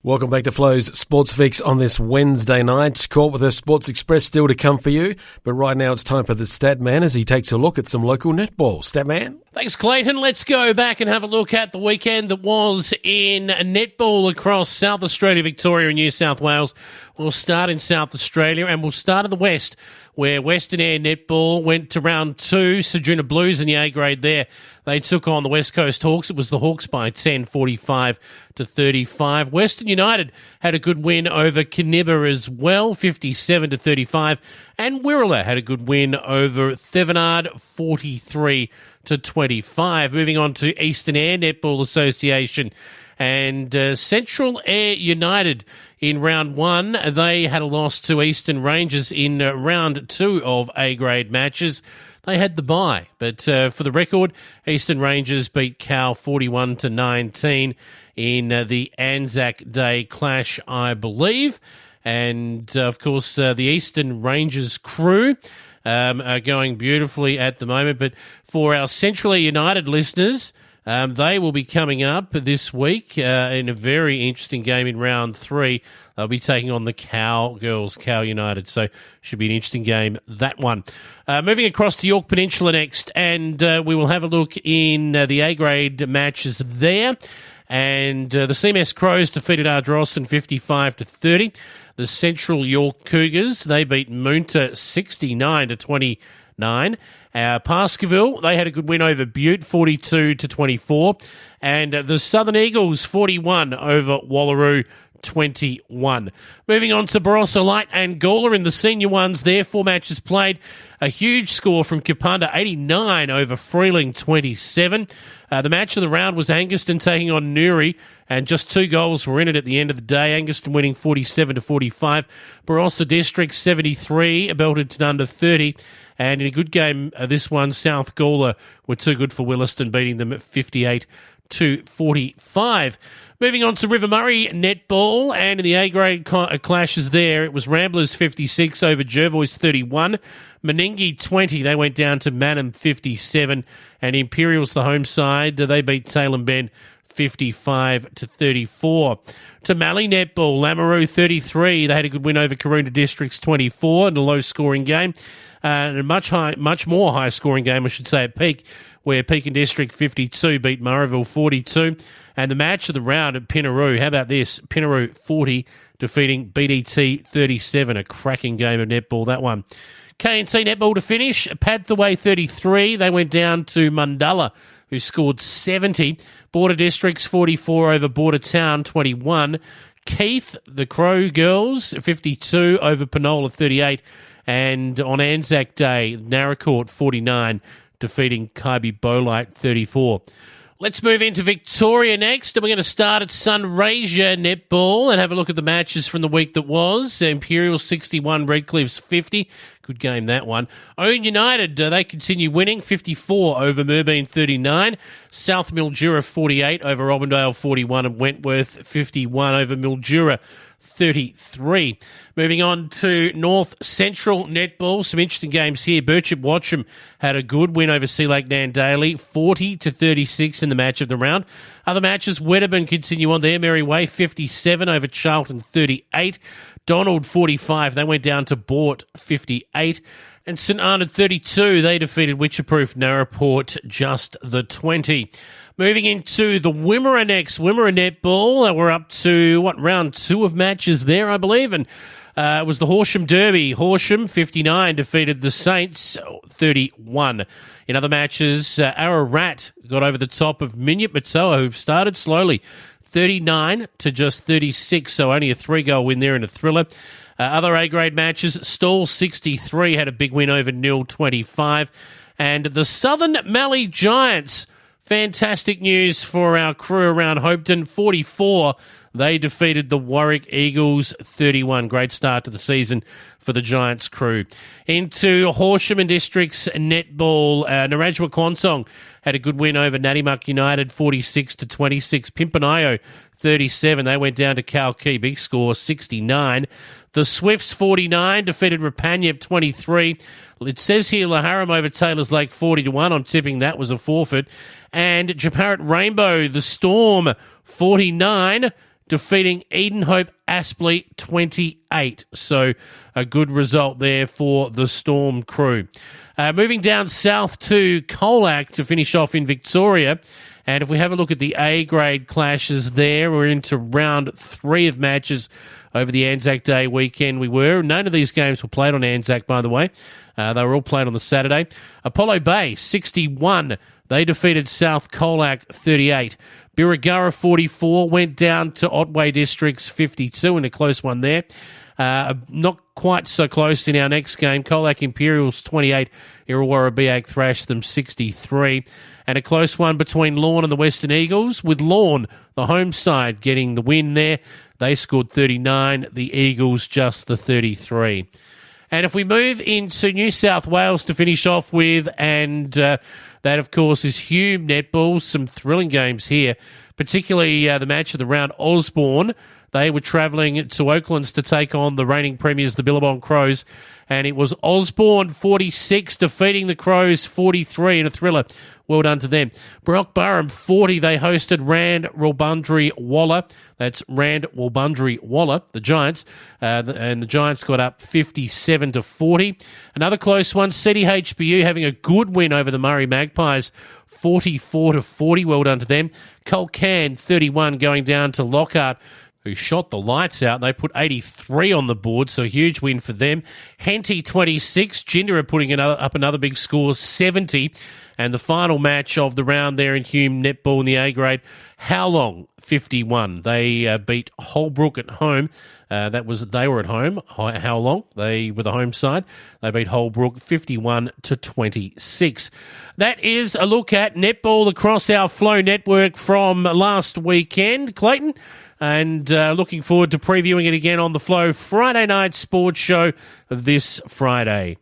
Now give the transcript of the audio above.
Welcome back to Flo's Sports Fix on this Wednesday night. Caught with a Sports Express still to come for you. But right now it's time for the Statman as he takes a look at some local netball. Statman? Thanks, Clayton. Let's go back and have a look at the weekend that was in netball across South Australia, Victoria and New South Wales. We'll start in South Australia and we'll start in the West, where Western Air Netball went to round 2. Ceduna Blues in the A grade there. They took on the West Coast Hawks. It was the Hawks by 10, 45-35. Western United had a good win over Kinniba as well, 57-35. And Wirrala had a good win over Thevenard, 43-25. Moving on to Eastern Air Netball Association and Central Air United in round 1. They had a loss to Eastern Rangers in round 2 of A-grade matches. They had the bye, but for the record, Eastern Rangers beat Cal 41-19 in the Anzac Day clash, I believe. And, of course, the Eastern Rangers crew are going beautifully at the moment. But for our Central Air United listeners, they will be coming up this week in a very interesting game in round 3. They'll be taking on the Cal girls, Cal United. So should be an interesting game, that one. Moving across to York Peninsula next, and we will have a look in the A-grade matches there. And the CMS Crows defeated Ardrossan 55-30. The Central York Cougars, they beat Moonta 69-29. Pascaville, they had a good win over Butte, 42-24. And the Southern Eagles, 41 over Wallaroo, 21. Moving on to Barossa Light and Gawler in the senior ones there. 4 matches played. A huge score from Kapunda, 89 over Freeling, 27. The match of the round was Anguston taking on Newry, and just 2 goals were in it at the end of the day. Anguston winning 47-45. Barossa District, 73, Belton under 30. And in a good game, this one, South Gawler were too good for Williston, beating them at 58-45. Moving on to River Murray Netball, and in the A-grade clashes there, it was Ramblers 56 over Jervois 31. Meningi 20, they went down to Manham 57. And Imperials, the home side, they beat Salem Bend 55-34. To Mallee Netball, Lamoureux 33, they had a good win over Karoona Districts 24 in a low-scoring game. And a much more high-scoring game, I should say, at Peak, where Pekin District 52 beat Murrayville 42. And the match of the round at Pinaroo, how about this? Pinaroo 40 defeating BDT 37. A cracking game of netball, that one. KNC Netball to finish. Padthaway 33. They went down to Mundalla, who scored 70. Border Districts 44 over Border Town 21. Keith, the Crow Girls, 52 over Penola 38. And on Anzac Day, Narracourt 49, defeating Kaibi Bolite 34. Let's move into Victoria next, and we're going to start at Sunraysia Netball and have a look at the matches from the week that was. Imperial 61, Redcliffs 50. Good game, that one. Owen United, they continue winning, 54 over Merbein 39. South Mildura 48 over Robindale 41, and Wentworth 51 over Mildura 33. Moving on to North Central Netball. Some interesting games here. Birchip Watcham had a good win over Sea Lake Nandaly, 40-36 in the match of the round. Other matches, Wedderburn continue on there. Mary Way 57 over Charlton 38. Donald 45. They went down to Bort 58. And St Arnaud 32. They defeated Witcherproof Narraport just the 20. Moving into the Wimmera next. Wimmera Netball. We're up to, round 2 of matches there, I believe. And it was the Horsham Derby. Horsham, 59, defeated the Saints, 31. In other matches, Ararat got over the top of Minyip Matoa, who've started slowly, 39 to just 36, so only a 3-goal win there in a thriller. Other A-grade matches, Stall 63 had a big win over Nil 25. And the Southern Mallee Giants, fantastic news for our crew around Hopeton, 44. They defeated the Warwick Eagles 31. Great start to the season for the Giants crew. Into Horsham and Districts Netball, Narrajwa Kwantong had a good win over Natimuck United 46-26. Pimpanayo 37. They went down to Kalkee. Big score 69. The Swifts 49 defeated Rapanyep 23. It says here Laharam over Taylor's Lake 40-1. I'm tipping that was a forfeit. And Japarat Rainbow, the Storm 49 defeating Eden Hope Aspley 28. So a good result there for the Storm crew. Moving down south to Colac to finish off in Victoria. And if we have a look at the A-grade clashes there, we're into round 3 of matches over the Anzac Day weekend. None of these games were played on Anzac, by the way. They were all played on the Saturday. Apollo Bay, 61. They defeated South Colac, 38. Birregurra, 44. Went down to Otway Districts, 52, in a close one there. Not quite so close in our next game. Colac Imperials, 28. Illawarra Biak thrashed them, 63. And a close one between Lorne and the Western Eagles, with Lorne, the home side, getting the win there. They scored 39. The Eagles just the 33. And if we move into New South Wales to finish off with, and that, of course, is Hume Netball. Some thrilling games here, particularly the match of the round, Osborne. They were travelling to Oaklands to take on the reigning premiers, the Billabong Crows, and it was Osborne 46 defeating the Crows 43 in a thriller. Well done to them. Brock Burham 40. They hosted Rand Walbundry Waller. That's Rand Walbundry Waller, the Giants, and the Giants got up 57 to 40. Another close one. CDHBU having a good win over the Murray Magpies, 44 to 40. Well done to them. Colcan 31 going down to Lockhart, who shot the lights out. They put 83 on the board, so a huge win for them. Henty 26, Gindera putting up another big score, 70. And the final match of the round there in Hume Netball in the A grade, How Long 51. They beat Holbrook at home. They were at home. How Long? They were the home side. They beat Holbrook 51 to 26. That is a look at netball across our Flow network from last weekend, Clayton. And looking forward to previewing it again on the Flow Friday night sports show this Friday.